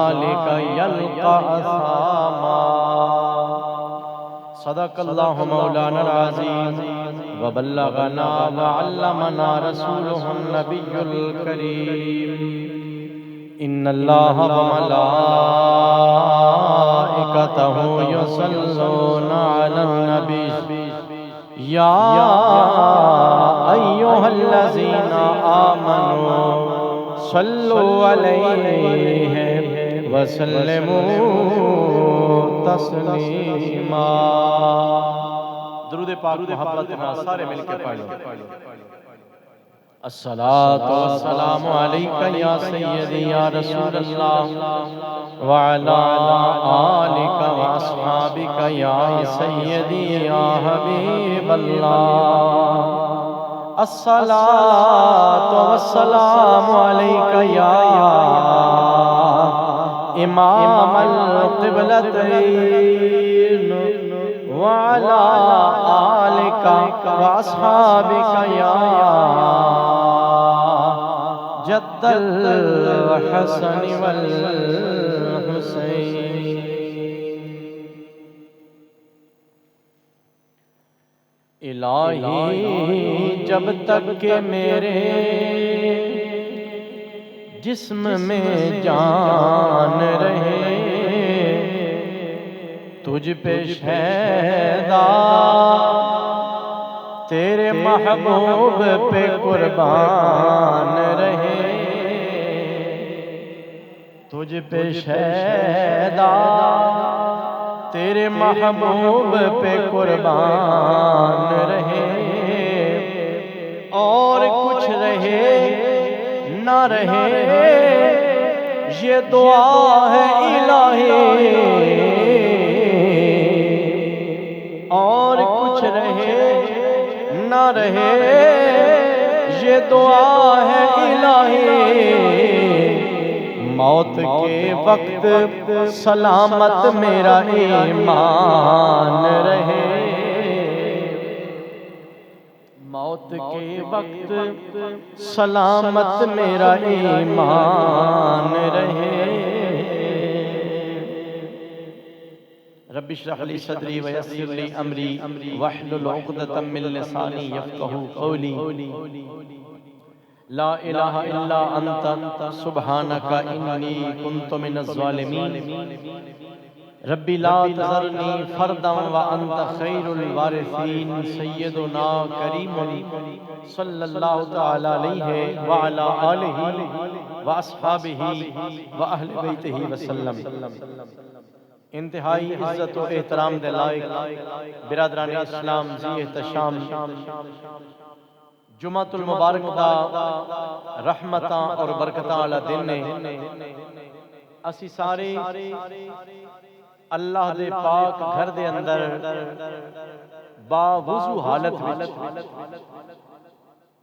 ذلك يلقى أثاما صدق الله مولانا العظيم وبلغنا وعلمنا رسوله النبي الكريم إن الله وملائكته يصلون على النبي يا أيها الذين آمنوا صلوا عليه وسلموا تسلیما۔ درود پاک محبت نا سارے مل کے پڑھو۔ الصلاۃ والسلام علیک یا سیدی یا رسول اللہ وعلی آلک واصحابک یا سیدی یا حبیب اللہ۔ الصلاۃ والسلام علیک یا امام القبلتین وعلی آلک واصحابک یا جد الحسن والحسین۔ الہی جب تک کہ میرے جسم میں جان رہے تجھ پہ شیدا تیرے محبوب پہ قربان رہے تجھ پہ شیدا تیرے محبوب پہ قربان رہے اور کچھ رہے نہ رہے یہ دعا ہے الہی اور کچھ رہے نہ رہے یہ دعا ہے الہی موت کے وقت سلامت میرا ایمان رہے موت کے وقت سلامت میرا ایمان رہے۔ رب اشرح لي صدري ويسر لي امري واحلل عقدة من لساني يفقهوا قولي لا الہ الا انت سبحانک انی کنت من الظالمین ربی لا تذرنی فردا وانت خیر الوارثین سیدنا کریم صلی اللہ تعالی علیہ وعلی آلہ واصحابہ واہل بیتہ وسلم۔ انتہائی عزت و احترام دے لائق برادران اسلام ذی احتشام جمعۃ المبارک دا رحمتاں اور برکتاں والا دن نے اسی سارے اللہ دے پاک گھر دے اندر با وضو حالت وچ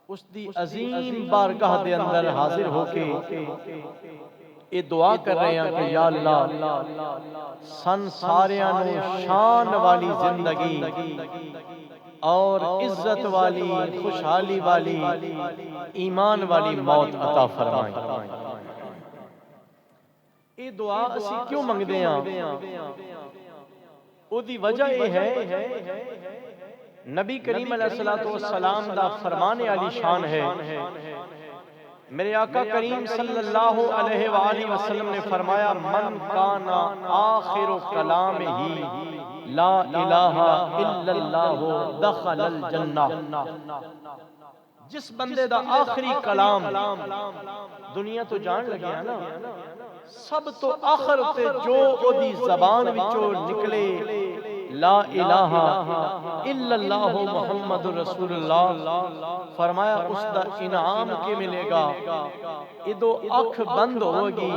اس دی عظیم بارگاہ دے اندر حاضر ہو کے یہ دعا کر رہے ہیں کہ یا اللہ سن ساریاں نو شان والی زندگی اور عزت والی خوشحالی والی ایمان والی موت عطا فرمائیں۔ یہ دعا اسی کیوں منگدے ہیں؟ او دی وجہ یہ ہے نبی کریم علیہ السلام دا فرمانے والی شان ہے۔ میرے آقا کریم صلی اللہ علیہ وآلہ وسلم نے فرمایا من کان آخر کلامہ لا الہ الا اللہ دخل الجنہ۔ جس بندے دا آخری کلام دنیا تو جان لگے ہیں نا سب تو آخر تے جو او دی زبان وچوں نکلے لا الہ الا اللہ محمد رسول اللہ فرمایا اس دا انعام کے ملے گا ادو اکھ بند ہوگی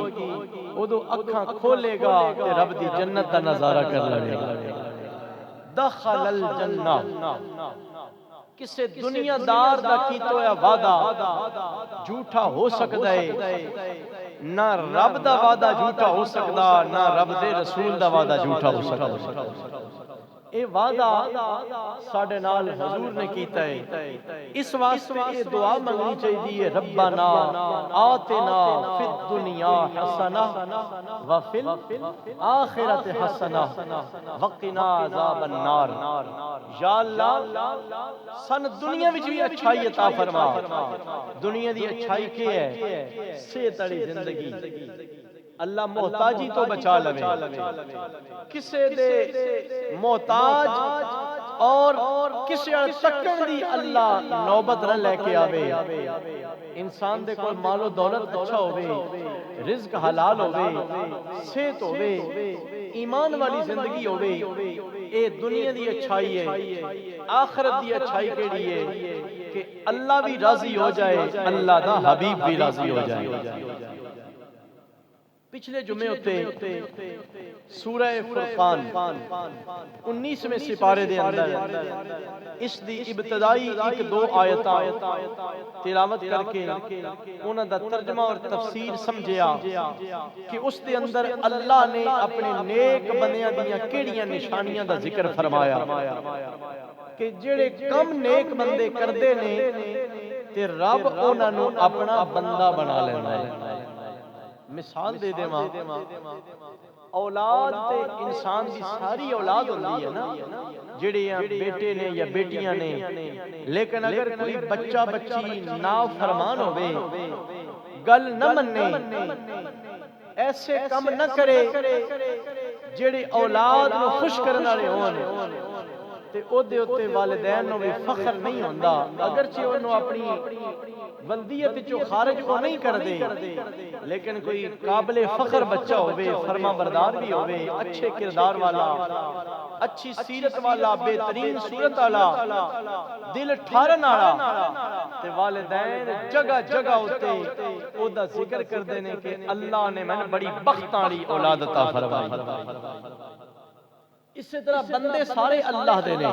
ادو اکھاں کھولے گا تے رب دی جنت دا نظارہ کر لگے گا۔ دخل الجنہ کسے دنیا دار دا کیتا ہوا وعدہ جھوٹا ہو سکتا ہے نہ رب دا وعدہ جھوٹا ہو سکتا نہ رب دے رسول دا وعدہ جھوٹا ہو سکتا۔ اے وعدہ ساڈے نال حضور نے کیتا ہے، اس واسطے یہ دعا منگنی چاہیے، ربنا آتنا فی الدنیا حسنہ وفی الآخرۃ حسنہ وقنا عذاب النار۔ یا اللہ سن دنیا وچ بھی اچھائی عطا فرما۔ دنیا دی اچھائی کیا ہے؟ صحت والی زندگی، اللہ محتاجی تو بچا لوے، کسے دے محتاج اور کسے تکن دی اللہ نوبت نہ لے کے آوے۔ انسان دے کول مال و دولت اچھا ہوئے، رزق حلال ہوئے، صحت ہوئے، ایمان والی زندگی ہوئے، اے دنیا دی اچھائی ہے۔ آخرت دی اچھائی کیڑی ہے کہ اللہ بھی راضی ہو جائے، اللہ دا حبیب بھی راضی ہو جائے۔ پچھلے جمعے ہوتے سورہ فرقان 19ویں سپارے دے اندر اس دی ابتدائی ایک دو آیتاں تلاوت کر کے انہاں دا ترجمہ اور تفسیر سمجھیا کہ اس دے اندر اللہ نے اپنے نیک بندیاں دیاں کیڑیاں نشانیاں دا ذکر فرمایا کہ جڑے کم نیک بندے کردے نے تے رب انہاں نوں اپنا بندہ بنا لیندا ہے۔ مثال دے دے ماں، اولاد تے انسان دی ساری اولاد ہوندی ہے نا، جڑے بیٹے نے یا بیٹیاں نے، لیکن اگر کوئی بچہ بچی نافرمان ہوئے، گل نہ مننے، ایسے کم نہ کرے جڑے اولاد نو خوش کرنے والے ہون، تے او دے اوتے والدین نو بھی فخر نہیں ہوندا، اگرچہ انہوں اپنی ولدیت چو خارج کو نہیں کر دے، لیکن کوئی قابل فخر بچہ ہوئے، فرما بردار بھی ہوئے، اچھے کردار والا، اچھی سیرت والا، بہترین صورت والا، دل ٹھارن والا، تے والدین جگہ جگہ ہوتے او دا ذکر کر دینے کہ اللہ نے میں بڑی بختاری اولاد عطا فرمائی۔ اسی طرح بندے سارے اللہ دے نے،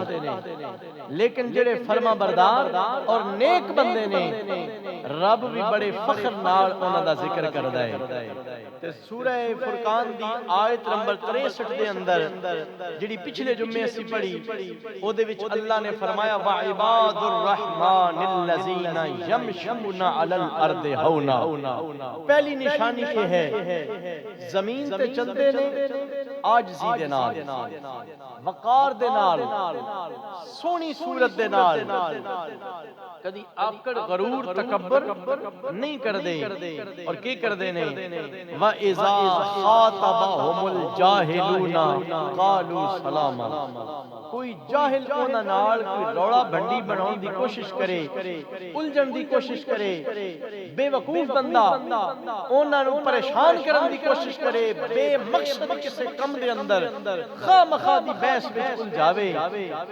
لیکن جڑے فرما بردار اور نیک بندے نے، رب بھی بڑے فخر نال انہاں دا ذکر کردا ہے۔ تے سورہ فرقان دی آیت نمبر 63 دے اندر جڑی پچھلے جمعے اسی پڑھی، او دے وچ اللہ نے فرمایا وَعِبَادُ الرَّحْمَنِ الَّذِينَ يَمْشُونَ عَلَى الْأَرْضِ هَوْنًا۔ پہلی نشانی یہ ہے زمین تے چلدے نے عاجزی دے نال، وقار دے نال، سونی صورت دے نال، کدی آکڑ غرور تکبر نہیں کر دے، اور کی کر دے نے وَإِذَا خَاطَبَهُمُ الْجَاهِلُونَ قَالُوا سَلَامًا۔ کوئی جاہل انہاں نال کوئی روڑا بھنڈی بناؤن دی کوشش کرے، الجھن دی کوشش کرے، بے وقوف بندہ انہاں نوں پریشان کرن دی کوشش کرے، بے مقصد کسے کم دے اندر خواہ مخواہ دی بحث وچ الجھاوے،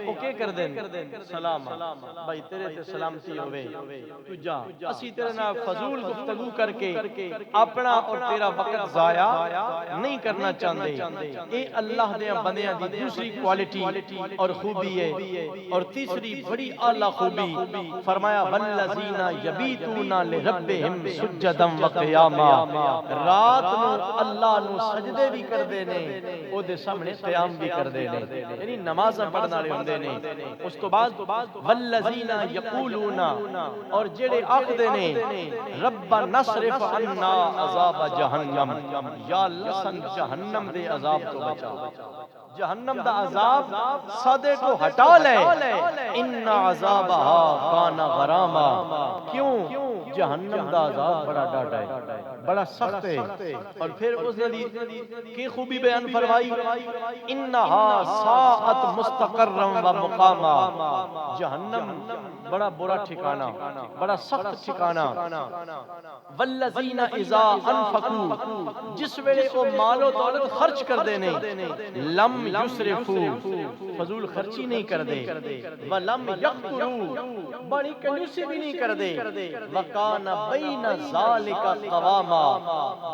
او کی کر دین سلام بھائی تیرے تے سلامتی ہوے، تو جا، اسی تیرے نال فضول گفتگو کر کے اپنا اور تیرا وقت ضائع نہیں کرنا چاہندے۔ اے اللہ دے بندیاں دی دوسری کوالٹی اور خوبی ہے۔ اور تیسری بڑی اعلیٰ خوبی فرمایا والذین یبیتون لربہم سجدا وقیاما، رات نو اللہ نو سجدے بھی کر دے نے، او دے سامنے قیام بھی کر دے نے، یعنی نماز پڑھن والے ہوندے نے۔ اس تو بعد والذین یقولون، اور جڑے آکھدے نے ربنا اصرف عنا عذاب جہنم، یا اللہ سن جہنم دے عذاب تو بچا، جہنم دا عذاب صدے کو ہٹا لے، ان عذابہا کان غراما، کیوں جہنم دا عذاب بڑا ڈاڈا ہے، بڑا سخت ہے۔ اور پھر اس نے کی خوبی بیان فرمائی انہا ساعت مستقرا و مقاما، جہنم بڑا برا ٹھکانہ، بڑا سخت ٹھکانہ۔ والذین اذا انفقوا، جس ویلے او مال و دولت خرچ کر دینے، لم یسرفو، فضول خرچی نہیں کر دے، ولم یقترو، بڑی کنجوسی بھی نہیں کر دے، وکان بین ذالک قواما،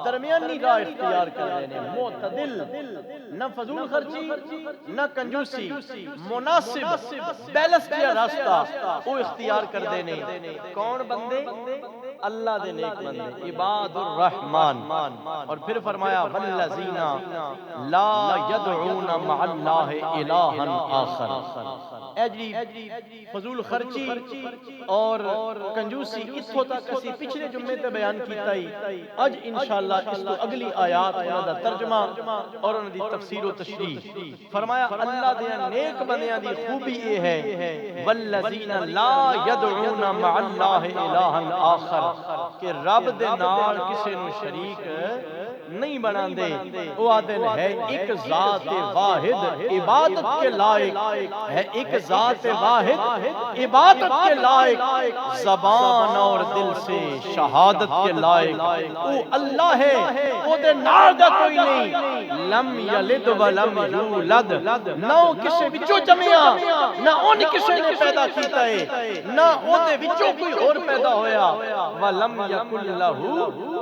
درمیانی راہ اختیار کر دینے، معتدل، نہ فضول خرچی نہ کنجوسی، مناسب بیلنس کیا راستہ وہ اختیار کر دینے۔ کون بندے؟ اللہ دے نیک بندے عباد الرحمن، اور پھر فرمایا والذین لا يدعون مع اللہ الہا آخر۔ اے جی فضول خرچی اور کنجوسی اتھوں تک اسی پچھلے جمعے تے بیان کیتا ہی، اج انشاءاللہ اس کو اگلی آیات انہاں دا ترجمہ اور انہاں دی تفسیر و تشریح فرمایا اللہ دے نیک بندیاں دی خوبی یہ ہے والذین لا يدعون مع اللہ الہا آخر کہ رب دے نال کسے نو شریک نہیں بناندے، وہ آدن ہے ایک ذات واحد عبادت کے لائق ہے، ایک ذات واحد عبادت کے لائق، زبان اور دل سے شہادت کے لائق وہ اللہ ہے، وہ دے نال دا کوئی نہیں، لم یلد ولم یولد، نہ کسے وچوں جمیا نہ اون کسے نے پیدا کیتا ہے، نہ او دے وچوں کوئی اور پیدا ہویا، ولم یکن لہ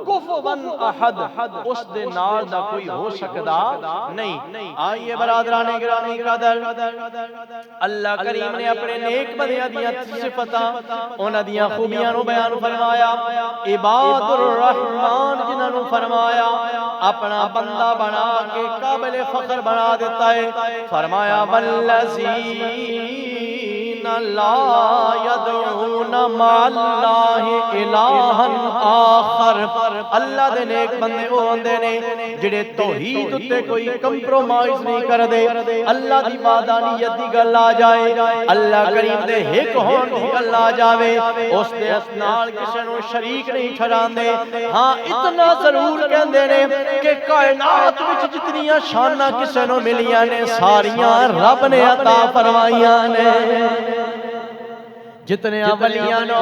کفوا احد، اس دے نال دا کوئی ہو سکدا نہیں۔ آئیے برادران گرامی قدر، اللہ کریم نے اپنے نیک بندیاں دیاں صفتاں انہاں دیاں خوبیاں نو بیان فرمایا، عباد الرحمن جنہاں نو فرمایا اپنا بندہ بنا کے قابل فخر بنا دیتا ہے، فرمایا والذین لا يدعون مع اللہ الہا آخر، اللہ دے نیک بندے وہ ہوندے نے جڑے توحید تے کوئی کمپرومائز نہیں کر دے، اللہ دی وحدانیت دی گل آ جائے، اللہ کریم دے ایک ہون دی گل آ جاوے، اس دے نال کسے نو شریک نہیں ٹھہراندے۔ ہاں اتنا ضرور کہندے نے کہ کائنات وچ جتنیاں شاناں کسے نو ملیاں نے ساریاں رب نے عطا فرمائیاں نے، جتنے اولیاء نو،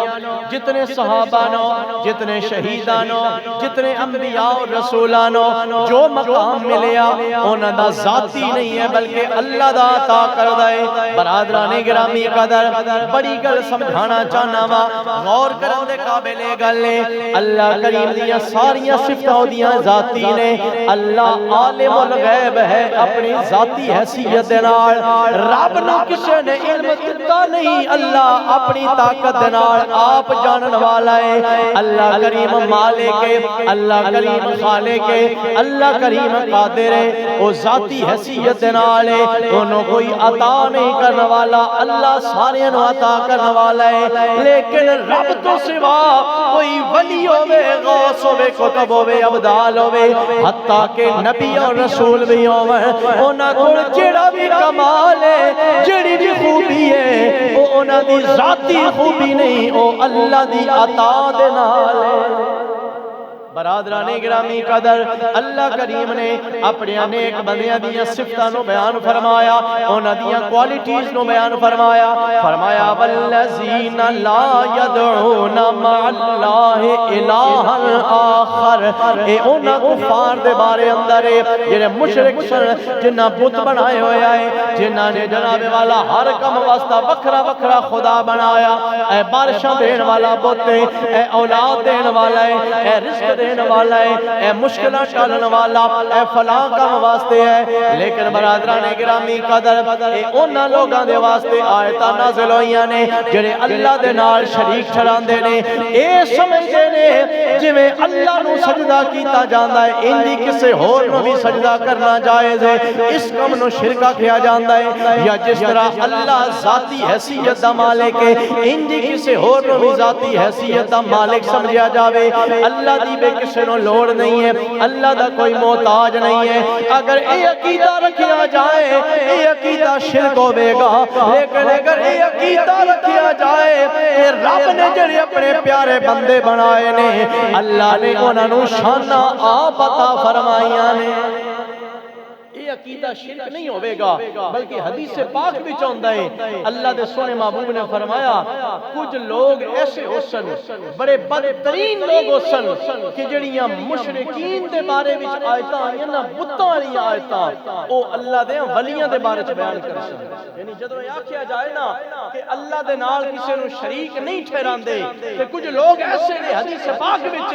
جتنے صحابہ نو، جتنے شہیداں نو، جتنے انبیاء و رسولاں نو جو مقام ملیا انہاں دا ذاتی نہیں ہے بلکہ اللہ دا عطا کردہ ہے۔ برادران گرامی قدر بڑی گل سمجھانا چاہنا وا، غور کرن دے قابل گل ہے، اللہ کریم دیاں ساریاں صفتاں دیاں ذاتی نے، اللہ عالم الغیب ہے اپنی ذاتی حیثیت دے نال، رب نو کسے نے علم دتا نہیں، اللہ اپنی طاقت دنال آپ جانن والا ہے، اللہ کریم مالک ہے، اللہ کریم خالق ہے، اللہ کریم قادر ہے، وہ ذاتی حیثیت دنال ہے، انہوں کوئی عطا نہیں کرنے والا، اللہ سارے نو عطا کرنے والا ہے، لیکن رب تو سوا کوئی ولی ہوئے، غوث ہوئے، قطب ہوئے، عبدال ہوئے، حتیٰ کہ نبی اور رسول بھی ہوئے، انہوں کو جڑا بھی کمال ہے، جڑی بھی خوبی ہے، وہ انہوں دی ذات خوبی نہیں، او اللہ دی عطا دے نال ہے۔ برادران گرامی قدر اللہ کریم نے اپنے نیک بندیاں دیاں صفتاں نو بیان فرمایا، انہاں دیاں کوالٹیز نو بیان فرمایا، فرمایا والذین لا يدعون مع اللہ الہا آخر، اے انہاں کفار دے بارے اندر ہے جنہیں مشرک سن، جنہاں بت بنائے ہویا ہے، جنہاں نے جناب والا ہر کم واسطہ وکھرا وکھرا خدا بنایا، اے بارشاں دین والا بت ہے، اے اولاد دین والا ہے، اے رزق دین والا ہے، اے مشکلہ ٹالن والا، اے فلاں کام واسطے ہے، لیکن برادران گرامی قدر اے انہاں لوگاں دے واسطے آیتاں نازل ہوئیاں نے جڑے اللہ دے نال شریک ٹھہراندے نے، اے سمجھدے نے جویں اللہ نو سجدہ کیتا جاندا ہے انجی کسے ہور نو بھی سجدہ کرنا جائز ہے، اس کم نو شرکا کیا جاندا ہے، یا جس طرح اللہ ذاتی حیثیت دا مالک ہے انجی کسے ہور نو بھی ذاتی حیثیت دا مالک سمجھیا جاوے، اللہ دی بے کسے نو لوڑ نہیں ہے، اللہ دا کوئی محتاج نہیں ہے۔ اگر اے عقیدہ رکھیا جائے اے عقیدہ شرک ہوے گا، لیکن اگر اے عقیدہ رکھیا جائے کہ رب نے جڑے اپنے پیارے بندے بنائے نے اللہ نے انہاں نو شاناں آپ عطا فرمائیاں نے، یہ عقیدہ شرک نہیں ہوئے گا بلکہ حدیث پاک بھی چاہتا ہے، اللہ دے سونے محبوب نے فرمایا کچھ لوگ ایسے ہو سن، بڑے بدترین لوگ ہو سن کہ جڑیاں مشرکین دے بارے وچ آیتاں آئیاں نا بتاں والی آیتاں او اللہ دے ولیاں دے بارے وچ بیان کر سن، یعنی جدوں یہ آکھیا جائے نا کہ اللہ دے نال کسے نو شریک نہیں ٹھہراندے تے کچھ لوگ ایسے نے حدیث پاک وچ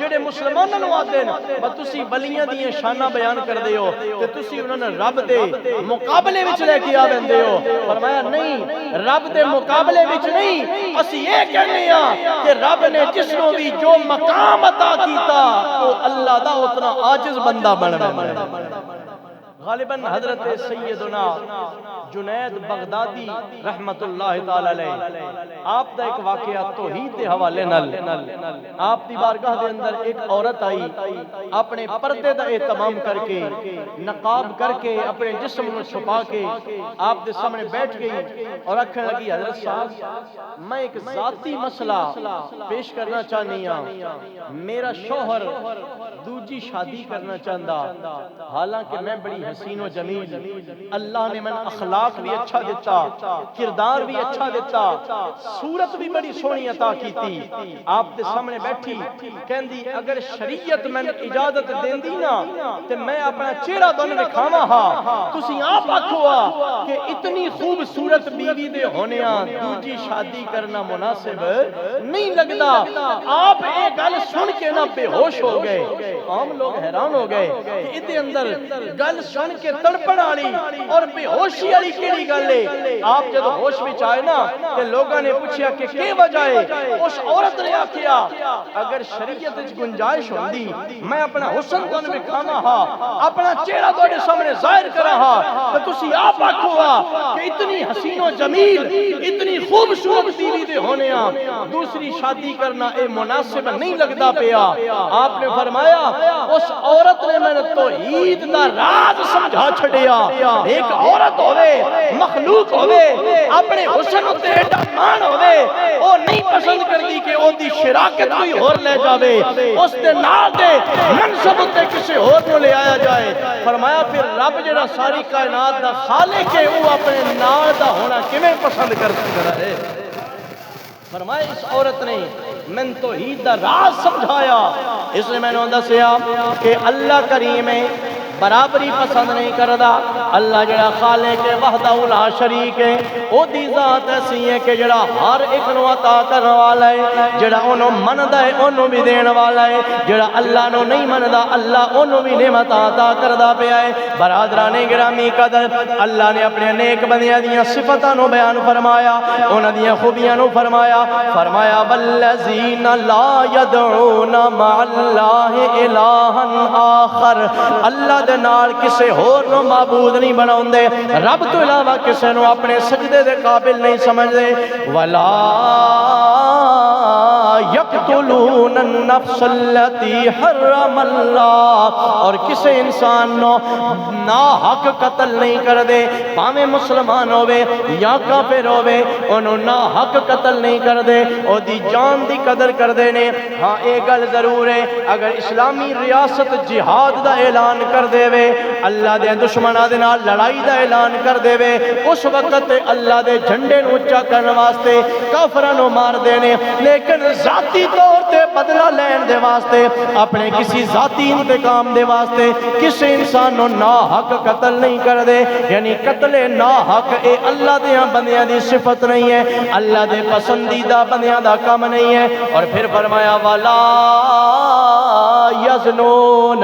جڑے مسلماناں نو آندے نے بس تسی ولیاں دیاں شاناں بیان کر دیو تے تسی تسی انہوں نے رب دے مقابلے وچ لے کے آ بندے ہو. فرمایا نہیں، رب دے مقابلے وچ نہیں، اسی یہ کہنے ہیں کہ رب نے جس نو بھی جو مقام عطا کیتا وہ اللہ دا اتنا عاجز بندہ بن رہا. غالباً حضرت سیدنا جنید بغدادی رحمت اللہ تعالی علیہ آپ دا ایک واقعہ توحید دے حوالے نال آپ دی بارگاہ دے اندر ایک عورت آئی اپنے پردے دا اہتمام کر کے نقاب کر کے اپنے جسم کو چھپا کے آپ دے سامنے بیٹھ گئی اور آکھنے لگی حضرت صاحب میں ایک ذاتی مسئلہ پیش کرنا چاہنی ہوں. میرا شوہر دوجی شادی کرنا چاہندا، حالانکہ میں بڑی حسین و جمیل، اللہ نے من اخلاق بھی اچھا دیتا، کردار بھی اچھا دیتا، صورت بھی بڑی سونی عطا کیتی. آپ دے سامنے بیٹھی کہندی اگر شریعت میں اجازت دیندی نا تے میں اپنا چہرہ تانوں دکھاواں ہا. تسی آپ آکھو کہ اتنی خوبصورت بیوی دے ہونیاں دوجی شادی کرنا مناسب نہیں لگدا. آپ یہ گل سن کے نہ بے ہوش ہو گئے. عام لوگ حیران ہو گئے کہ ادھے اندر گل سن کے تڑپن والی اور بے ہوشی والی کیڑی گل ہے. آپ جب ہوش وچ آئے نا تے لوگاں نے پوچھا کہ کی وجہ ہے. اس عورت نے آکھیا اگر شریعت وچ گنجائش ہوندی میں اپنا حسن تانوں وکھاواں ہا، اپنا چہرہ تواڈے سامنے ظاہر کراں ہا تے تسی آپ آکھو کہ اتنی حسین و جمیل اتنی خوبصورت بیوی دے ہونیاں دوسری شادی کرنا اے مناسب نہیں لگدا پیا. آپ نے فرمایا اس عورت نے میں توحید دا راز سمجھا چھڑیا. ایک عورت ہوئے مخلوق ہوئے اپنے حسن تے ایڈا مان ہوئے او نہیں پسند کرتی کہ او دی شراکت کوئی اور لے جاوے، اس دے نال دے منصب تے کسی اور نو لے آیا جائے. فرمایا پھر رب جڑا ساری کائنات دا خالق ہے وہ اپنے نال دا ہونا کیویں پسند کر سکدا ہے. فرمایا اس عورت نے من توحید دا راز سمجھایا. اس نے میں نے دسیا کہ اللہ کریم ہے برابری پسند نہیں کردا. اللہ جڑا خالق ہے وحدہ لا شریک ہے، او دی ذات ایسی ہے کہ جڑا ہر ایک نو عطا کرنے والا ہے، جڑا اونوں مندا ہے اونوں بھی دین والا ہے، جڑا اللہ نو نہیں مندا اللہ اونوں بھی نعمت عطا کردا پیا ہے. برادران گرامی قدر اللہ نے اپنے نیک بندیاں دیاں صفاتاں نو بیان فرمایا، انہاں دیاں خوبیاں نو فرمایا. فرمایا والذین لا یدعون مع اللہ الہا آخر، اللہ دے نال کسے ہور نو معبود نہیں بناوندے، رب تو علاوہ کسے نو اپنے سجدے دے قابل نہیں سمجھدے. ولا یقتلون النفس التي حرم اللہ، اور کسے انسان نو ناحق قتل نہیں کر دے، پاویں مسلمان ہوے یا کافر ہوے انہوں ناحق قتل نہیں کر دے، او دی جان دی قدر کر دے نے. ہاں ایک گل ضرور ہے، اگر اسلامی ریاست جہاد دا اعلان کر دے وے، اللہ دے دشمناں دے نال لڑائی دا اعلان کر دے وے، اس وقت اللہ دے جھنڈے نو اونچا کرن واسطے کافراں نو مار دے نے. لیکن ذاتی طور تے بدلہ لین دے واسطے اپنے کسی ذاتی انتقام دے واسطے کسی انسان نو ناحق قتل نہیں کر دے. یعنی قتل ناحق اے اللہ دے بندیاں دی صفت نہیں ہے، اللہ دے پسندیدہ بندیاں دا کام نہیں ہے. اور پھر فرمایا والا یزنون،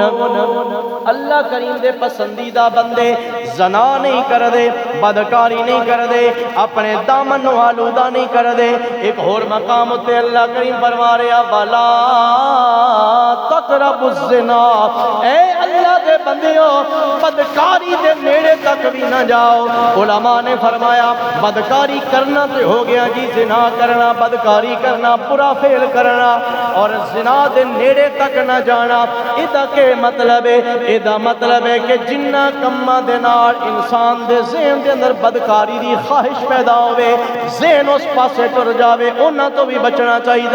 اللہ کریم دے پسندیدہ بندے زنا نہیں کر دے، بدکاری نہیں کر دے، اپنے دامن نو آلودہ نہیں کر دے. ایک اور مقام تے اللہ کریم فرما رہا والا تقربوا الزنا، اے اللہ دے بندیو بدکاری دے نیڑے تک بھی نہ جاؤ. علماء نے فرمایا بدکاری کرنا تے ہو گیا جی زنا کرنا، بدکاری کرنا برا فعل کرنا، اور زنا دے نیڑے تک نہ جانا. ادا کے مطلب ہے، ادا مطلب ہے کہ جنہ کماں دے نال انسان دے ذہن دے اندر بدکاری دی خواہش پیدا ہوئے، ذہن اس پاسے ٹر جاوے، انہاں تو بھی بچنا چاہیے.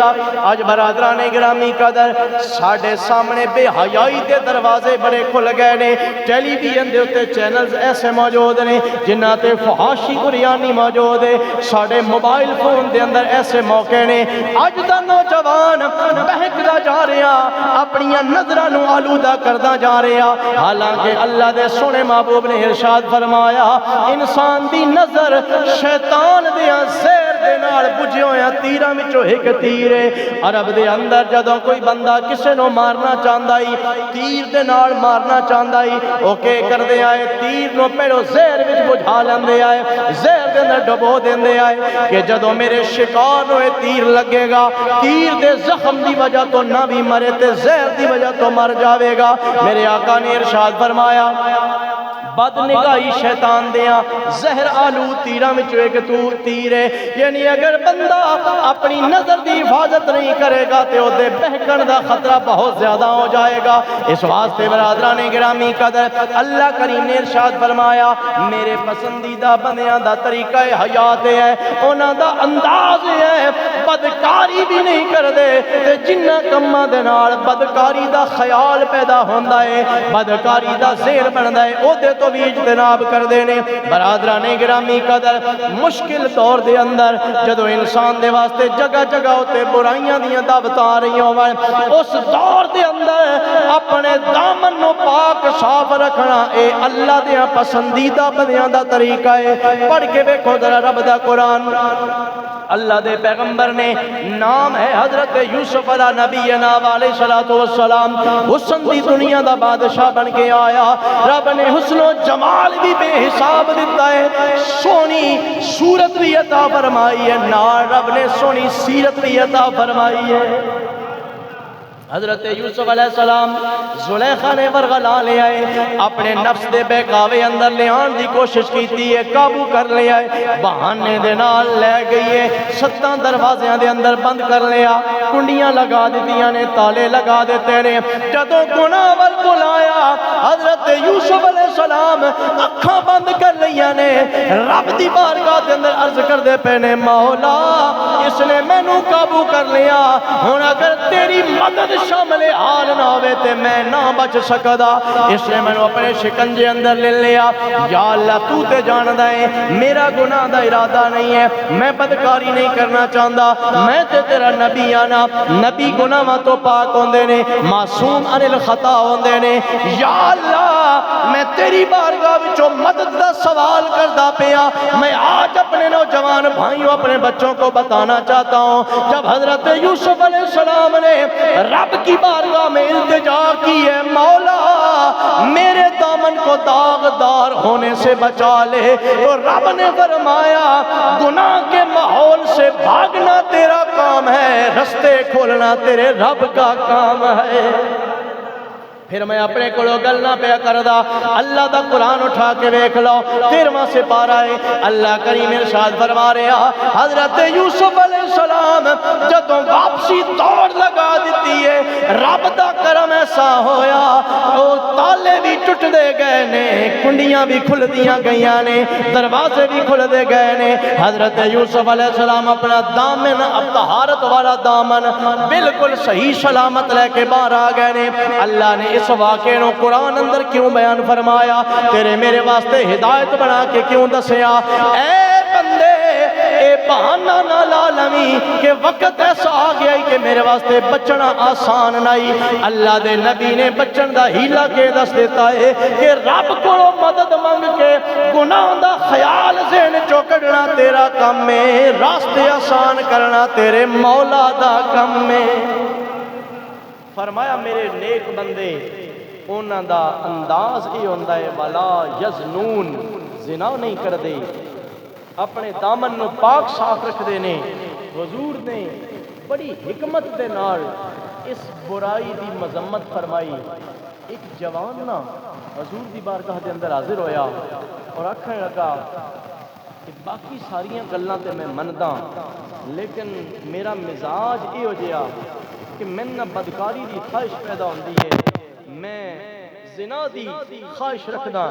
آج برادران گرامی قدر ساڈے سامنے بے حیائی دے دروازے بڑے کھل گئے نے. ٹیلی ویژن دے اوتے چینلز ایسے موجود نے جنہاں تے فحاشی قریانی موجود ہے. ساڈے موبائل فون دے اندر ایسے موقع نے. اج دا نوجوان بہکدا جا رہا، اپنی نظراں نو آلودہ کردا جا رہا، حالانکہ اللہ دے سونے محبوب نے ارشاد فرمایا انسان دی نظر شیطان دیاں زیر دے نال بجھے ہویا تیراں وچوں ایک تیر ہے۔ عرب دے اندر جدوں کوئی بندہ کسے نو مارنا چاہندا ہی، تیر دے نال مارنا چاہندا ہی، او کے کردے آئے تیر نو پہلو زہر وچ بجھا لیندے آئے، زہر دے اندر ڈبو دیندے آئے کہ جدوں میرے شکار نو تیر لگے گا، تیر دے زخم دی وجہ تو نہ بھی مرے تے زہر دی وجہ تو مر جاوے گا۔ میرے آقا نے ارشاد فرمایا بد نگاہی شیطان دیاں زہر آلو تیراں وچوں ایک تیر ہے، یعنی اگر بندہ اپنی نظر دی حفاظت نہیں کرے گا تے او دے بہکن دا خطرہ بہت زیادہ ہو جائے گا۔ اس واسطے برادران گرامی قدر اللہ کریم نے ارشاد فرمایا میرے پسندیدہ بندیاں دا طریقہ حیات ہے، انہاں دا انداز ہے بدکاری بھی نہیں کر دے تے جنہ کماں دے نال بدکاری دا خیال پیدا ہوندا ہے، بدکاری دا ذہن بندا ہے، او دے تو بھی اجتناب کر دینے۔ برادران گرامی قدر مشکل دور دے اندر جدو انسان دے واسطے جگہ جگہ ہوتے برائیاں دیاں دعوتاں آ رہی ہوئے، اس دور دے اندر اپنے دامن نو پاک صاف رکھنا اے اللہ دیاں پسندیدہ بندیاں دا طریقہ ہے۔ پڑھ کے بیکھو ذرا رب دا قرآن، اللہ دے پیغمبر نے نام ہے حضرت یوسف علیہ نبینا علیہ السلام، حسن دی دنیا دا بادشاہ بن کے آیا، رب نے حسن و جمال بھی بے حساب دیتا ہے، سونی صورت بھی عطا فرمائی ہے، نال رب نے سونی سیرت بھی عطا فرمائی ہے۔ حضرت یوسف علیہ السلام زلیخا نے ورغلا لے آئے، اپنے نفس دے بہکاوے اندر لے آن دی کوشش کیتی ہے، قابو کر لے آئے، بہانے دے نال لے گئی ہے، 7 دروازیاں دے اندر بند کر لیا، کنڈیاں لگا دیتیاں نے، تالے لگا دیتے نے۔ جدوں گناہ ول بلایا حضرت یوسف علیہ السلام اکھاں بند کر لیا نے، رب دی بارگاہ دے اندر عرض کر دے پے نے مولا اس نے مینوں قابو کر لیا، ہن اگر تیری مدد شامل حال نہ ہوئے تے میں نہ بچ سکدا، اس نے میں نے اپنے شکنجے اندر لے لیا۔ یا اللہ تو تے جاندا ہے میرا گناہ دا ارادہ نہیں ہے، میں بدکاری نہیں کرنا چاہندا، میں تے تیرا نبی آنا، نبی گناہاں تو پاک ہوندے نے، معصوم عن الخطا ہوندے نے۔ یا اللہ میں تیری بارگاہ وچوں مدد دا سوال کردا پیا، میں آج اپنے نوجوان بھائیوں اپنے بچوں کو بتانا چاہتا ہوں، جب حضرت یوسف علیہ السلام نے رب کی بارگاہ میں التجا کی ہے مولا میرے دامن کو داغدار ہونے سے بچا لے، تو رب نے فرمایا گناہ کے ماحول سے بھاگنا تیرا کام ہے، رستے کھولنا تیرے رب کا کام ہے۔ پھر میں اپنے کولوں گل نہ پیا کردا، اللہ دا قرآن اٹھا کے دیکھ لو 13واں سپارہ ہے، اللہ کریم ارشاد فرما رہا حضرت یوسف علیہ السلام جدوں واپسی دوڑ لگا دیتی ہے، رب دا کرم ایسا ہویا او تالے بھی ٹوٹ دے گئے نے، کنڈیاں بھی کھل دیاں گئیاں نے، دروازے بھی کھل دے گئے نے۔ حضرت یوسف علیہ السلام اپنا دامن اب طہارت والا دامن بالکل صحیح سلامت لے کے باہر آ گئے نے۔ اللہ نے اس واقعے نو قرآن اندر کیوں بیان فرمایا، تیرے میرے واسطے ہدایت بنا کے کیوں دسیا، اے بندے اے بہانہ نہ لا لویں کہ وقت ایسا آ گیا ہی کہ میرے واسطے بچنا آسان نہیں۔ اللہ دے نبی نے بچن دا ہیلا کے دس دیتا ہے کہ رب کو مدد مانگ کے گناہ دا خیال ذہن چوں کڈنا تیرا کم ہے، راستے آسان کرنا تیرے مولا دا کم ہے۔ فرمایا میرے نیک بندے انہاں دا انداز ہی ہوندا ہے ولا یزنون، زنا نہیں کر دے، اپنے دامن نو پاک صاف رکھ دے نے۔ حضور نے بڑی حکمت دے نال اس برائی دی مذمت فرمائی۔ ایک جوان نا حضور دی بارگاہ دے اندر حاضر ہویا اور آکھنے لگا کہ باقی ساریاں گلاں تے میں مندا لیکن میرا مزاج یہ ہو جیا کہ میں نہ بدکاری دی خواہش پیدا ہوندی ہے، میں زنا دی خواہش رکھدا۔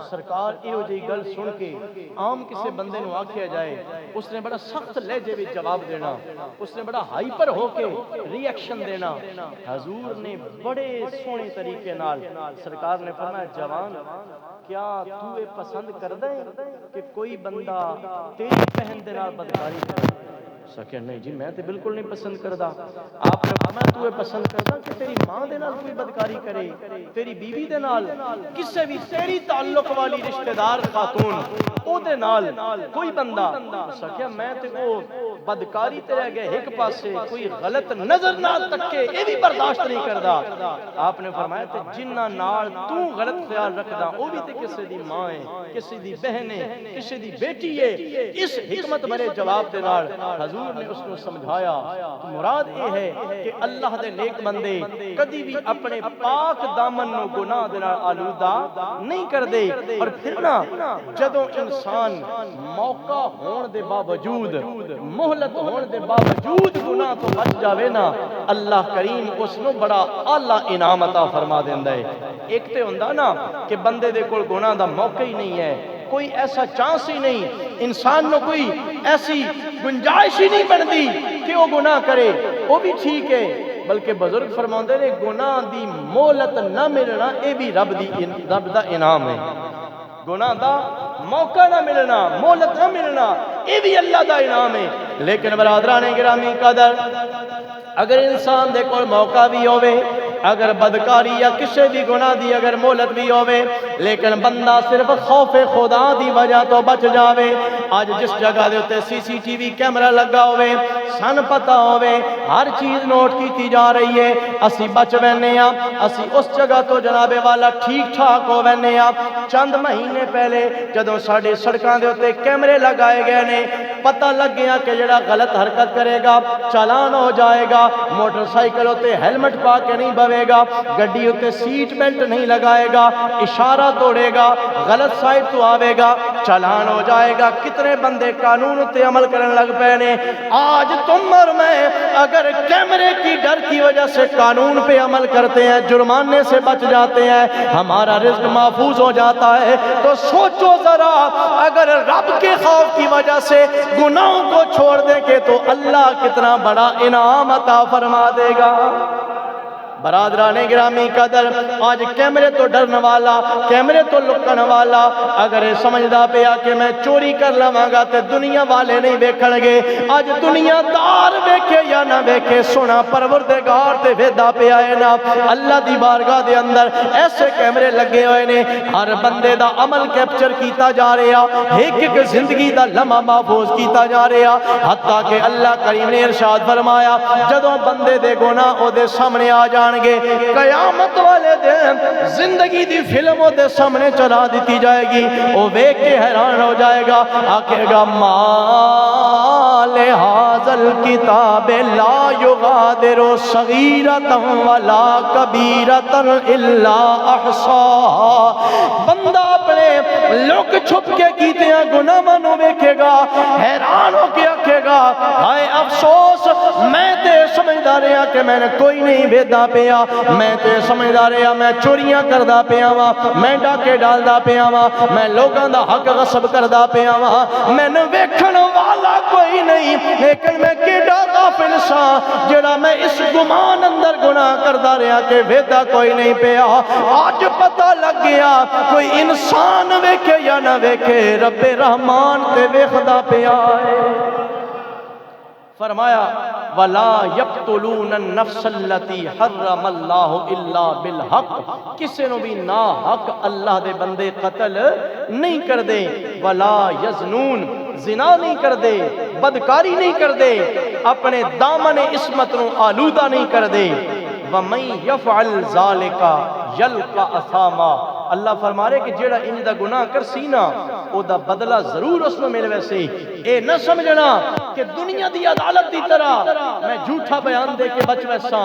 سرکار یہ جی گل سن کے عام کسی بندے نو آکھیا جائے اس نے بڑا سخت لہجے وچ جواب دینا، اس نے بڑا ہائپر ہو کے ری ایکشن دینا۔ حضور نے بڑے سونے طریقے نال سرکار نے فرمایا جوان کیا تو یہ پسند کردا ہے کہ کوئی بندہ تیری بہن دے نال بدکاری کرے؟ سکیا نہیں جی میں تے بالکل نہیں پسند کردا. آپ نے فرمایا تو پسند کردا کہ تیری ماں دے نال کوئی بدکاری کرے, تیری بیوی دے نال, کسے بھی تیری تعلق والی رشتہ دار خاتون او دے نال کوئی بندہ سکیا میں تے او بدکاری تے رہ گئے ایک پاسے, کوئی غلط نظر نہ تکے اے بھی برداشت نہیں کردا. آپ نے فرمایا تے جنہاں نال تو غلط خیال رکھدا او بھی تے کسے دی ماں ہے, کسے دی بہن ہے, کسے دی بیٹی ہے. اس حکمت بھرے جواب دے نال حضور نے اس کو سمجھایا مراد یہ ہے کہ اللہ دے نیک بندے کدی بھی اپنے پاک دامن نو گناہ دے نال آلودہ نہیں کردے. اور پھر نا جدوں انسان موقع ہون دے باوجود, مہلت ہون دے باوجود گناہ تو بچ جاوے نا, اللہ کریم اس نو بڑا اعلی انعام عطا فرما دیندا ہے. ایک تے ہوندا نا کہ بندے دے کول گناہ دا موقع ہی نہیں ہے, کوئی ایسا چانس ہی نہیں, انسان نو کوئی ایسی گنجائش ہی نہیں بنتی کہ وہ گناہ کرے, وہ بھی ٹھیک ہے. بلکہ بزرگ فرماندے نے گناہ دی مہلت نہ ملنا اے بھی رب دا انعام ہے. گناہ دا موقع نہ ملنا, مہلت نہ ملنا اے بھی اللہ دا انعام ہے. لیکن برادران گرامی قدر اگر انسان دے کول موقع بھی ہوئے, اگر بدکاری یا کسی بھی گناہ دی اگر مہلت بھی ہوئے, لیکن بندہ صرف خوف خدا دی وجہ تو بچ جاوے. آج جس جگہ دے ہوتے CCTV کیمرہ لگا ہوئے, سن پتہ ہوئے, ہر چیز نوٹ کی جا رہی ہے, اسی بچ وینے ہیں, اسی اس جگہ تو جناب والا ٹھیک ٹھاک ہو وینے ہیں. چند مہینے پہلے جدوں ساڈے سڑکاں دے ہوتے کیمرے لگائے گئے نے, پتہ لگ گیا کہ جڑا غلط حرکت کرے گا چالان ہو جائے گا. موٹر سائیکل ہوتے ہیلمٹ پا کے نہیں بوے گا, گڈی ہوتے سیٹ بیلٹ نہیں لگائے گا, اشارہ توڑے گا, غلط سائڈ تو آوے گا, چالان ہو جائے گا. کتنے بندے قانون ہوتے عمل کرنے لگ پے نے. آج تم اور میں اگر کیمرے کی ڈر کی وجہ سے قانون پہ عمل کرتے ہیں, جرمانے سے بچ جاتے ہیں, ہمارا رزق محفوظ ہو جاتا ہے, تو سوچو ذرا اگر رب کے خوف کی وجہ سے گناہوں کو چھوڑ دیں گے تو اللہ کتنا بڑا انعام عطا فرما دے گا. برادران گرامی قدر آج کیمرے تو ڈرن والا, کیمرے تو لکن والا اگر سمجھدا پیا کہ میں چوری کر لواں گا تے دنیا والے نہیں ویکھن گے, آج دنیا دار ویکھے یا نہ ویکھے, سونا پروردگار تے ویدا پیا ہے نا. اللہ دی بارگاہ دے اندر ایسے کیمرے لگے ہوئے نے, ہر بندے دا عمل کیپچر کیتا جا رہا, ایک ایک زندگی دا لمحہ محفوظ کیتا جا رہا. حتیٰ کہ اللہ کریم نے ارشاد فرمایا جدوں بندے دے گناہ او دے سامنے آ جان گے, قیامت والے دن زندگی دی فلم دے سامنے چلا دیتی جائے گی, وہ دیکھ کے حیران ہو جائے گا, آکھے گا مال حاضل کتاب لا یغادر صغیرۃ ولا کبیرۃ الا احصاها. بندہ اپنے لک چھپ کے کیتے ہیں گناہاں نو ویکھے گا, حیران ہو کے آکھے گا ہائے افسوس, میں تے سمجھدا رہا کہ میں نے کوئی نہیں ویدا پیا, میں تے سمجھدا رہا میں چوریاں کردا پیا وا, میں ڈاکے ڈالدا پیا وا, میں لوگاں دا حق غصب کردا پیا وا, مینوں ویکھن والا کوئی نہیں, لیکن میں کیڈا غافل سا جڑا میں اس گمان اندر گناہ کردا رہا کہ ویدا کوئی نہیں پیا. آج پتہ لگ گیا کوئی انسان ویکھے یا نہ ویکھے رب رحمان تے ویکھدا پیا ہے. فرمایا وَلَا يَقْتُلُونَ النَّفْسَ الَّتِي حَرَّمَ اللَّهُ إِلَّا بِالْحَقِّ, کسے نو بھی نا حق اللہ دے بندے قتل نہیں کر دے. وَلَا يَزْنُونَ, زنا نہیں کر دے, بدکاری نہیں کر دے, اپنے دامن عصمت نو آلودہ نہیں کر دے. وَمَن يَفْعَلْ ذَلِكَ يَلْقَ أَثَامًا, اللہ فرما رہے کہ جیڑا انج دا گناہ کر سی نا او دا بدلہ ضرور اس میں مل ویسے. اے نہ سمجھنا کہ دنیا دی عدالت دی طرح میں جھوٹا بیان دے کے بچ ویسا,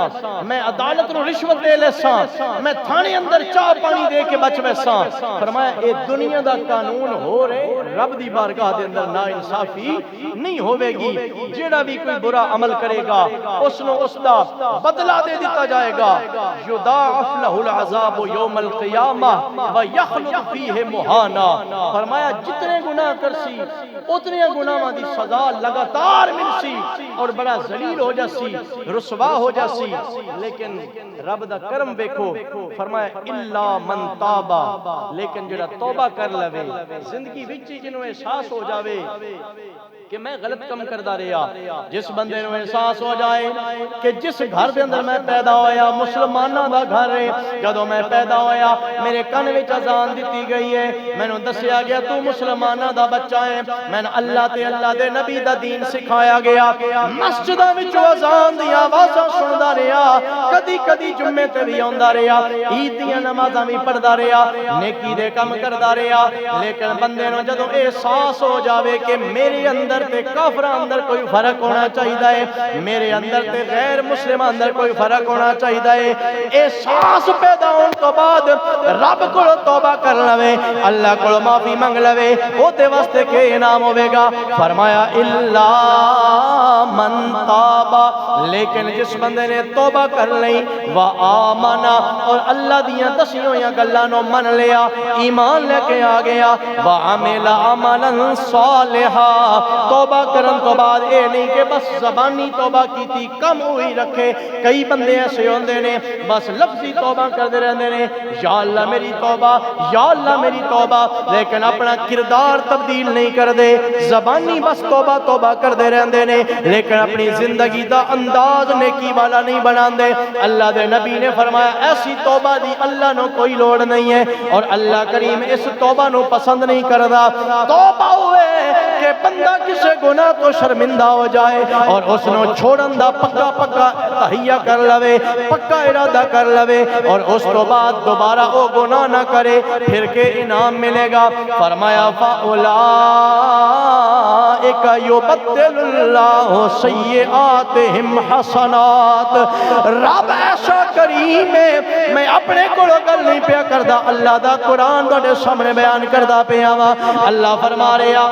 میں عدالت نو رشوت دے لیسا, میں تھانے اندر چاہ پانی دے کے بچ ویسا. فرمایا اے دنیا دا قانون ہو رہے, رب دی بارگاہ دے اندر نا انصافی نہیں ہوے گی. جیڑا بھی کوئی برا عمل کرے گا اس نو اس دا بدلہ دے دیتا جائے گا. یضاعف لہ العذاب یوم القیامہ وَيَخْلُدْ فِيهِ مُحَانًا. فرمایا جتنے گناہ کرسی اتنے گناہاں دی سزا لگاتار لگاتار ملسی اور بڑا ذلیل ہو جاسی، رسوا ہو جاسی، لیکن رب دا کرم دیکھو، فرمایا الا من تابا، لیکن جڑا توبہ کر لوے، زندگی وچ جنوں احساس ہو جاوے کہ میں غلط کم کردا رہیا، جس بندے نو احساس ہو جائے کہ جس گھر دے اندر میں پیدا ہویا مسلماناں دا گھر ہے، جدوں میں پیدا ہویا میرے کن وچ اذان دتی گئی ہے، مینوں دسیا گیا تو مسلماناں دا بچہ ہے، میں اللہ تے اللہ دے نبی دا دین سکھایا گیا، مسجداں وچ اذان دی آوازاں سندا رہیا، کدی کدی جمعے تے بھی آندا رہیا، عید دیاں نمازاں بھی پڑھدا رہیا، نیکی دے کم کردا رہیا، لیکن بندے نو جدوں احساس ہو جاوے کہ میرے اندر تے کافراں اندر کوئی فرق ہونا چاہیدا ہے، میرے اندر تے غیر مسلم اندر کوئی فرق ہونا چاہیدا ہے، احساس پیدا ہون تو بعد رب کو توبہ کر لوے، اللہ کو معافی منگ لوے، او دے واسطے کہ انعام ہوے گا، فرمایا الا من تابا، لیکن جس بندے نے توبہ کر لئی و آمنا اور اللہ دیاں دسیاں ہویاں گلاں نو من لیا، ایمان لے کے آ گیا، و عمل عملا صالحا، توبہ کرن تو بعد اے نہیں کہ بس زبانی توبہ کیتی کم ہوئی رکھے، کئی بندے ایسے ہوندے نے بس لفظی توبہ کردے رہندے نے، یا اللہ میری توبہ، یا اللہ میری توبہ، لیکن اپنا کردار تبدیل نہیں کردے، زبانی بس توبہ توبہ کردے رہندے نے، لیکن اپنی زندگی دا انداز نیکی والا نہیں بناندے۔ اللہ دے نبی نے فرمایا ایسی توبہ دی اللہ نو کوئی لوڑ نہیں ہے، اور اللہ کریم اس توبہ نو پسند نہیں کردا۔ توبہ ہوئے کہ بندہ کسے گناہ تو شرمندہ ہو جائے اور اس نو چھوڑن دا پکا پکا تہیہ کر لوے، پکا ارادہ کر لوے، اور اس تو بعد دوبارہ وہ گناہ نہ کرے، پھر کے انعام ملے گا۔ فرمایا فَأُولَٰئِكَ يُبَدِّلُ اللَّهُ سَيِّئَاتِهِمْ حَسَنَاتٍ، رب ایسا کریم ہے، میں اپنے کو گل نہیں پیا کردا، اللہ دا قرآن تہاڈے سامنے بیان کردا پیا وا۔ اللہ فرما رہا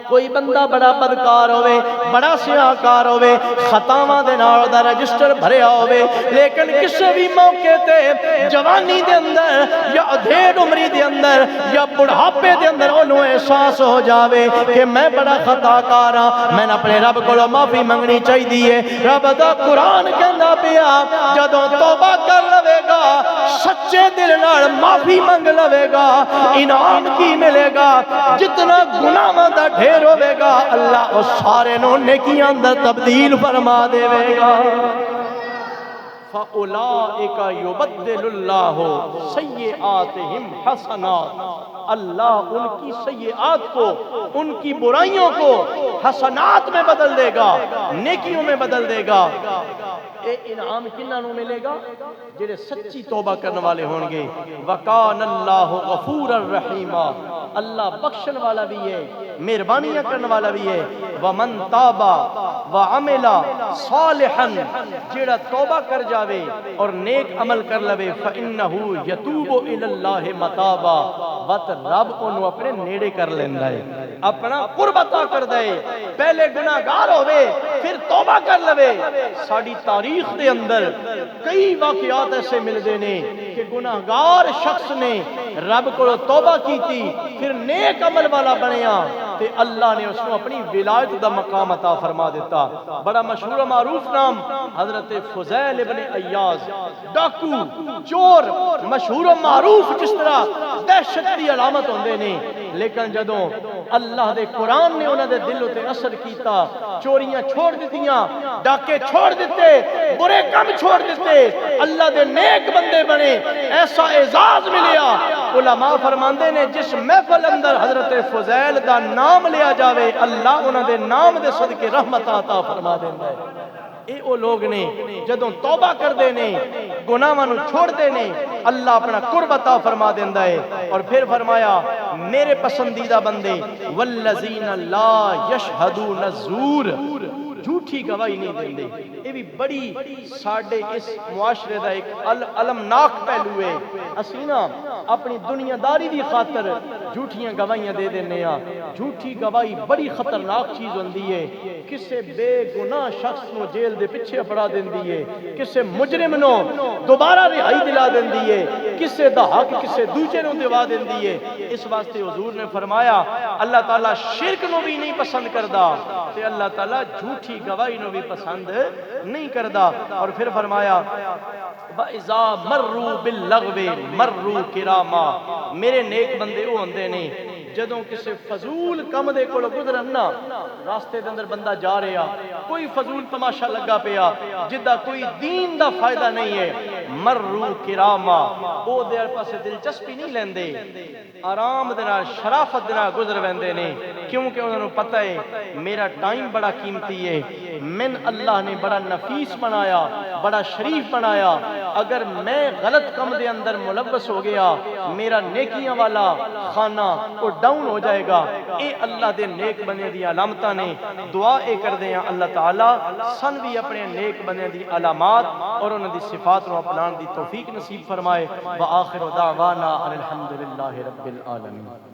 کوئی بندہ بڑا بدکار ہوئے، بڑا سیاہکار ہوئے، خطاواں دے نال دا رجسٹر بھریا ہوئے، لیکن کسی بھی موقع تے جوانی دے اندر یا ادھیڑ عمری دے اندر یا بڑھاپے دے اندر انہوں احساس ہو جاوے کہ میں بڑا خطاکار ہاں، میں نے اپنے رب کو معافی منگنی چاہیے۔ رب دا قرآن کہندا پیا جدوں توبہ کر لوے گا، سچے دل نال معافی منگ لوے گا، انعام کی ملے گا، جتنا گناہاں دا ڈھیر ہوے گا اللہ اس سارے نو نیکیاں اندر تبدیل فرما دے گا۔ فَأُولَٰئِكَ يُبَدِّلُ اللَّهُ سَيِّئَاتِهِمْ حَسَنَاتٍ، اللہ ان کی سیئات کو، ان کی برائیوں کو حسنات میں بدل دے گا، نیکیوں میں بدل دے گا۔ اے انعام کنہاں نو ملے گا؟ جڑے سچی توبہ کرنے والے ہون گے۔ وَكَانَ اللَّهُ غَفُورًا رَحِيمًا، اللہ بخشن والا بھی ہے، مہربانیاں کرنے والا بھی ہے۔ وَمَن تَابَ وَعَمِلَ صَالِحًا، جڑا توبہ کر جاوے اور نیک عمل کر لوے، فَإِنَّهُ يَتُوبُ إِلَى اللَّهِ مَتَابًا، وقت رب انہوں اپنے نیڑے کر لیندہ ہے، اپنا قرب عطا کر دے۔ پہلے گناہگار ہوئے پھر توبہ کر لوے۔ ساڑی تاریخ دے اندر کئی واقعات ایسے مل دینے کہ گناہگار شخص نے رب کو توبہ کی تھی، پھر نیک عمل والا بنیا، تے اللہ نے اس کو اپنی ولایت دا مقام عطا فرما دیتا۔ بڑا مشہور و معروف نام حضرت فضیل ابن عیاض، ڈاکو، چور، مشہور و معروف جس طرح دہشت دی علامت ہوندے نے، لیکن جدوں اللہ دے قرآن نے انہاں دے دل تے اثر کیتا، چوریاں چھوڑ دتیاں، ڈاکے چھوڑ دیتے، برے کم چھوڑ دیتے، اللہ دے نیک بندے بنے، ایسا اعزاز ملیا۔ علماء فرماندے نے جس محفل اندر حضرت فضیل دا نام لیا جاوے، اللہ انہاں دے نام دے صدقے رحمت عطا فرما دیندا ہے۔ اے او لوگ نے جدوں توبہ کر دے نے، گناہاں نو چھوڑ دے نے، اللہ اپنا قرب عطا فرما دیندا ہے۔ اور پھر فرمایا میرے پسندیدہ بندے والذین لا یشہدون الزور، جھوٹی گواہی نہیں دیندے۔ یہ بھی بڑی ساڈے اس معاشرے دا ایک المناک پہلو ہے۔ اسی نا اپنی دنیا داری دی خاطر جھوٹیاں گواہیاں دے دینے ہاں. جھوٹی گواہی بڑی خطرناک چیز ہوندی ہے. کسے بے گناہ شخص نو جیل دے پیچھے پڑا دیندی ہے, کسے مجرم نو دوبارہ رہائی دلا دیندی ہے, کسے دا حق کسے دوسرے نو دوا دیندی ہے. اس واسطے حضور نے فرمایا اللہ تعالیٰ شرک نو بھی نہیں پسند کردا تے اللہ تعالیٰ جھوٹی گواہی نو بھی پسند نہیں کردا. اور پھر فرمایا وَإِذَا مَرُّوا بِاللَّغْوِ مَرُّوا كِرَامًا. میرے نیک بندے وہ ہوندے نے جدوں کسے فضول کم دے کول گزرن نا, راستے دے اندر بندہ جا رہا کوئی فضول تماشا لگا پیا جدا کوئی دین دا فائدہ نہیں ہے, مروا کراما او دے پاسے دلچسپی نہیں لیندے, آرام دے نال شرافت دے نال گزر ویندے نے, کیونکہ انہاں نوں پتہ ہے میرا ٹائم بڑا قیمتی ہے, من اللہ نے بڑا نفیس بنایا, بڑا شریف بنایا. اگر میں غلط کم دے اندر ملوث ہو گیا میرا نیکیاں والا خانہ وہ ڈاؤن ہو جائے گا. اے اللہ دے نیک بنے دی علامتاں نے. دعا اے کر دے ہیں اللہ تعالی سن بھی اپنے نیک بنے دی علامات اور انہاں دی صفات نو اپنان دی توفیق نصیب فرمائے. وآخر دعوانا الحمدللہ رب العالمین.